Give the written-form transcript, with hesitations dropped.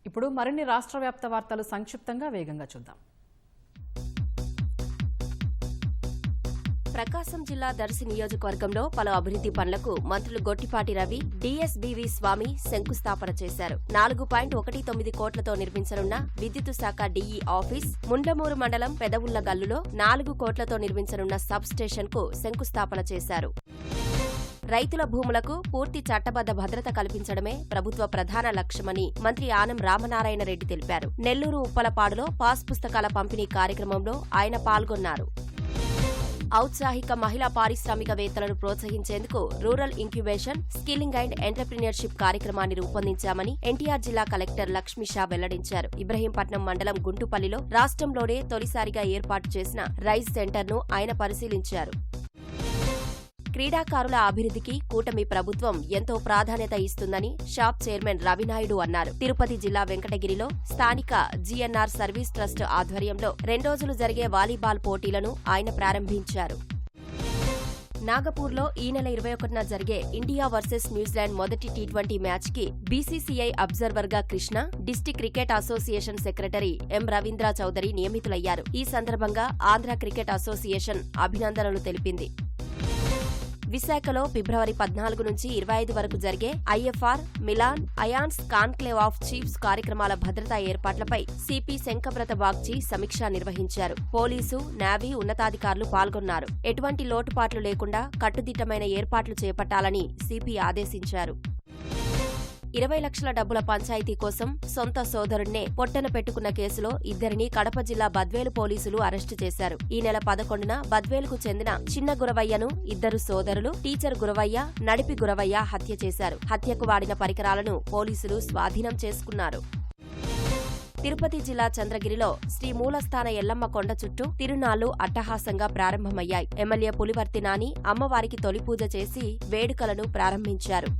ఇప్పుడు మరిన్ని రాష్ట్ర వ్యాప్త వార్తలు సంక్షిప్తంగా వేగంగా చూద్దాం. ప్రకాశం జిల్లా దర్శి నియోజకవర్గంలో పలు అభివృద్ధి పనులకు మంత్రులు గొట్టిపాటి రవి, డిఎస్బీవీ స్వామి శంకుస్థాపన చేశారు. 4.19 కోట్లతో నిర్మించనున్న విద్యుత్ శాఖ డీఈ ఆఫీస్, ముండ్లమూరు మండలం పెదవుళ్లగల్లులో 4 కోట్లతో నిర్మించనున్న సబ్ స్టేషన్ కు శంకుస్థాపన చేశారు. రైతుల భూములకు పూర్తి చట్టబద్ద భద్రత కల్పించడమే ప్రభుత్వ ప్రధాన లక్ష్యమని మంత్రి ఆనం రామనారాయణ రెడ్డి తెలిపారు. నెల్లూరు ఉప్పలపాడులో పాస్ పుస్తకాల పంపిణీ కార్యక్రమంలో ఆయన పాల్గొన్నారు. ఔత్సాహిక మహిళా పారిశ్రామికవేత్తలను ప్రోత్సహించేందుకు rural incubation, skilling and entrepreneurship కార్యక్రమాన్ని రూపొందించామని ఎన్టీఆర్ జిల్లా కలెక్టర్ లక్ష్మీషా వెల్లడించారు. ఇబ్రహీంపట్నం మండలం గుంటుపల్లిలో రాష్ట్రంలోనే తొలిసారిగా ఏర్పాటు చేసిన రైస్ సెంటర్ను ఆయన పరిశీలించారు. క్రీడాకారుల అభివృద్ధికి కూటమి ప్రభుత్వం ఎంతో ప్రాధాన్యత ఇస్తుందని షాప్ చైర్మన్ రవినాయుడు అన్నారు. తిరుపతి జిల్లా వెంకటగిరిలో స్థానిక జీఎన్ఆర్ సర్వీస్ ట్రస్ట్ ఆధ్వర్యంలో 2 రోజులు జరిగే వాలీబాల్ పోటీలను ఆయన ప్రారంభించారు. నాగపూర్లో ఈ నెల 21న జరిగే ఇండియా వర్సెస్ న్యూజిలాండ్ మొదటి టీ20 మ్యాచ్కి బీసీసీఐ అబ్జర్వర్గా Krishna, district cricket association secretary M Ravindra Chowdary నియమితులయ్యారు. ఈ సందర్భంగా ఆంధ్ర క్రికెట్ అసోసియేషన్ అభినందనలు తెలిపింది. విశాఖలో ఫిబ్రవరి 14 నుంచి 25 వరకు జరిగే IFR, Milan, IONS conclave of chiefs కార్యక్రమాల భద్రతా ఏర్పాట్లపై సిపి శంకబ్రత బాగ్చి సమీక్ష నిర్వహించారు. పోలీసు, నేవీ ఉన్నతాధికారులు పాల్గొన్నారు. ఎటువంటి లోటుపాట్లు లేకుండా కట్టుదిట్టమైన ఏర్పాట్లు చేపట్టాలని సిపి ఆదేశించారు. 20 లక్షల డబ్బుల పంచాయతీ కోసం సొంత సోదరుణ్ణే పొట్టన పెట్టుకున్న కేసులో ఇద్దరిని కడప జిల్లా బద్వేలు పోలీసులు అరెస్టు చేశారు. ఈ నెల 11న బద్వేలుకు చెందిన చిన్న గురవయ్యను ఇద్దరు సోదరులు, టీచర్ గురవయ్య, నడిపి గురవయ్య హత్య చేశారు. హత్యకు వాడిన పరికరాలను పోలీసులు స్వాధీనం చేసుకున్నారు. తిరుపతి జిల్లా చంద్రగిరిలో శ్రీ మూలస్థాన ఎల్లమ్మ కొండ చుట్టూ తిరునాళ్లు అట్టహాసంగా ప్రారంభమయ్యాయి. ఎమ్మెల్యే పులివర్తి నాని అమ్మవారికి తొలి పూజ చేసి వేడుకలను ప్రారంభించారు.